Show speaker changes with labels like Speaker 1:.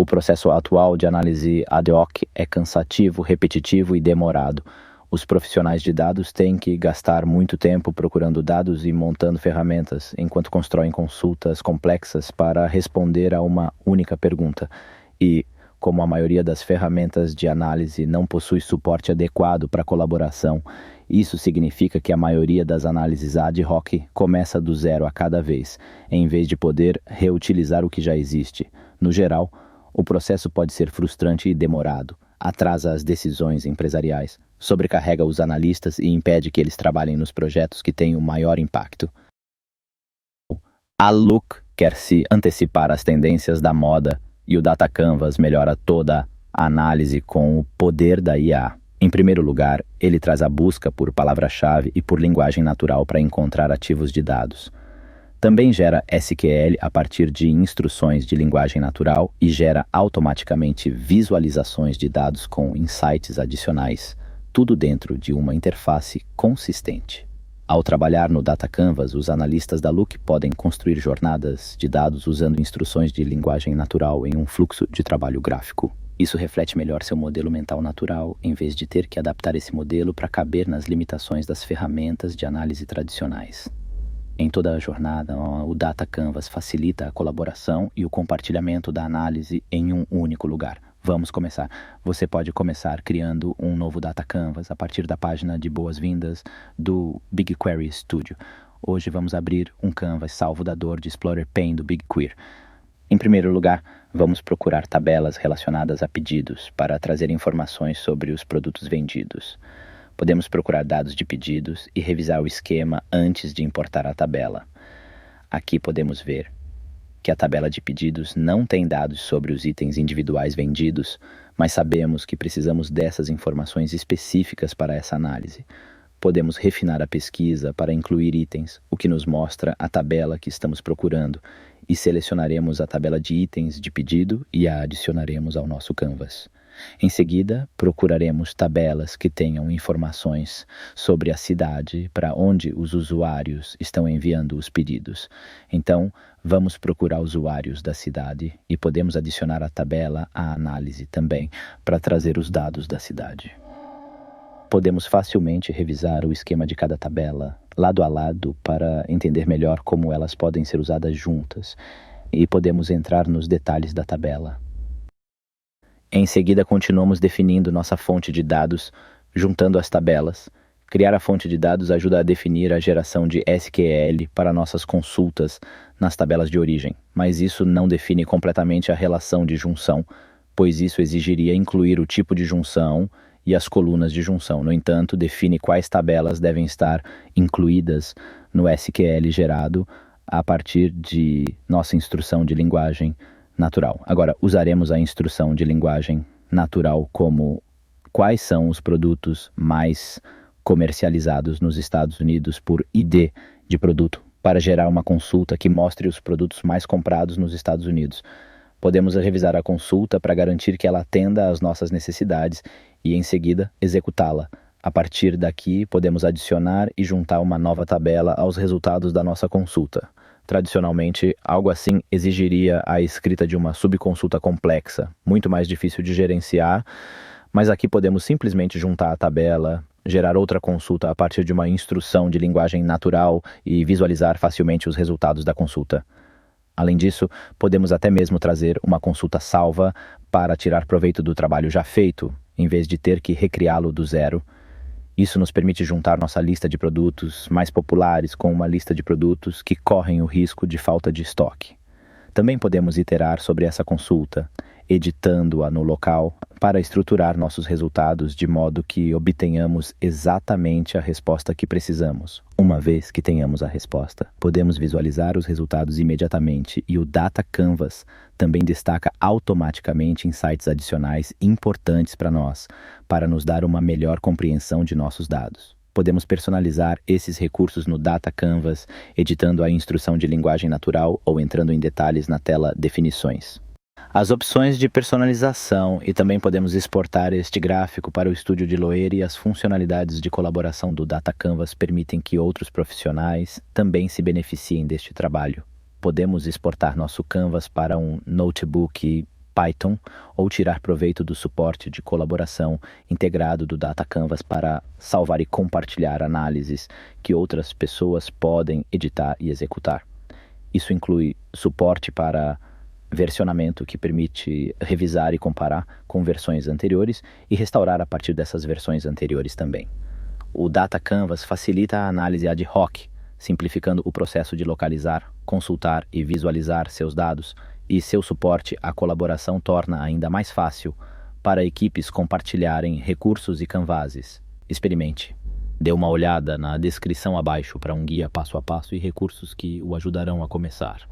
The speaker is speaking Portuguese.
Speaker 1: O processo atual de análise ad hoc é cansativo, repetitivo e demorado. Os profissionais de dados têm que gastar muito tempo procurando dados e montando ferramentas, enquanto constroem consultas complexas para responder a uma única pergunta. E, como a maioria das ferramentas de análise não possui suporte adequado para colaboração, isso significa que a maioria das análises ad hoc começa do zero a cada vez, em vez de poder reutilizar o que já existe. No geral, o processo pode ser frustrante e demorado, atrasa as decisões empresariais, sobrecarrega os analistas e impede que eles trabalhem nos projetos que têm o maior impacto. A Look quer se antecipar às tendências da moda e o Data Canvas melhora toda a análise com o poder da IA. Em primeiro lugar, ele traz a busca por palavra-chave e por linguagem natural para encontrar ativos de dados. Também gera SQL a partir de instruções de linguagem natural e gera automaticamente visualizações de dados com insights adicionais, tudo dentro de uma interface consistente. Ao trabalhar no Data Canvas, os analistas da Look podem construir jornadas de dados usando instruções de linguagem natural em um fluxo de trabalho gráfico. Isso reflete melhor seu modelo mental natural, em vez de ter que adaptar esse modelo para caber nas limitações das ferramentas de análise tradicionais. Em toda a jornada, o Data Canvas facilita a colaboração e o compartilhamento da análise em um único lugar. Vamos começar. Você pode começar criando um novo Data Canvas a partir da página de boas-vindas do BigQuery Studio. Hoje vamos abrir um canvas salvo da dor de Explorer Pane do BigQuery. Em primeiro lugar, vamos procurar tabelas relacionadas a pedidos para trazer informações sobre os produtos vendidos. Podemos procurar dados de pedidos e revisar o esquema antes de importar a tabela. Aqui podemos ver que a tabela de pedidos não tem dados sobre os itens individuais vendidos, mas sabemos que precisamos dessas informações específicas para essa análise. Podemos refinar a pesquisa para incluir itens, o que nos mostra a tabela que estamos procurando, e selecionaremos a tabela de itens de pedido e a adicionaremos ao nosso canvas. Em seguida, procuraremos tabelas que tenham informações sobre a cidade para onde os usuários estão enviando os pedidos. Então, vamos procurar usuários da cidade e podemos adicionar a tabela à análise também para trazer os dados da cidade. Podemos facilmente revisar o esquema de cada tabela, lado a lado, para entender melhor como elas podem ser usadas juntas, e podemos entrar nos detalhes da tabela. Em seguida, continuamos definindo nossa fonte de dados, juntando as tabelas. Criar a fonte de dados ajuda a definir a geração de SQL para nossas consultas nas tabelas de origem, mas isso não define completamente a relação de junção, pois isso exigiria incluir o tipo de junção e as colunas de junção. No entanto, define quais tabelas devem estar incluídas no SQL gerado a partir de nossa instrução de linguagem natural. Agora, usaremos a instrução de linguagem natural como quais são os produtos mais comercializados nos Estados Unidos por ID de produto, para gerar uma consulta que mostre os produtos mais comprados nos Estados Unidos. Podemos revisar a consulta para garantir que ela atenda às nossas necessidades e, em seguida, executá-la. A partir daqui, podemos adicionar e juntar uma nova tabela aos resultados da nossa consulta. Tradicionalmente, algo assim exigiria a escrita de uma subconsulta complexa, muito mais difícil de gerenciar, mas aqui podemos simplesmente juntar a tabela, gerar outra consulta a partir de uma instrução de linguagem natural e visualizar facilmente os resultados da consulta. Além disso, podemos até mesmo trazer uma consulta salva para tirar proveito do trabalho já feito, em vez de ter que recriá-lo do zero. Isso nos permite juntar nossa lista de produtos mais populares com uma lista de produtos que correm o risco de falta de estoque. Também podemos iterar sobre essa consulta, editando-a no local para estruturar nossos resultados de modo que obtenhamos exatamente a resposta que precisamos. Uma vez que tenhamos a resposta, podemos visualizar os resultados imediatamente e o Data Canvas também destaca automaticamente insights adicionais importantes para nós, para nos dar uma melhor compreensão de nossos dados. Podemos personalizar esses recursos no Data Canvas, editando a instrução de linguagem natural ou entrando em detalhes na tela Definições. As opções de personalização e também podemos exportar este gráfico para o estúdio de Loehr e as funcionalidades de colaboração do Data Canvas permitem que outros profissionais também se beneficiem deste trabalho. Podemos exportar nosso Canvas para um notebook Python ou tirar proveito do suporte de colaboração integrado do Data Canvas para salvar e compartilhar análises que outras pessoas podem editar e executar. Isso inclui suporte para versionamento, que permite revisar e comparar com versões anteriores e restaurar a partir dessas versões anteriores também. O Data Canvas facilita a análise ad hoc, simplificando o processo de localizar, consultar e visualizar seus dados, e seu suporte à colaboração torna ainda mais fácil para equipes compartilharem recursos e canvases. Experimente. Dê uma olhada na descrição abaixo para um guia passo a passo e recursos que o ajudarão a começar.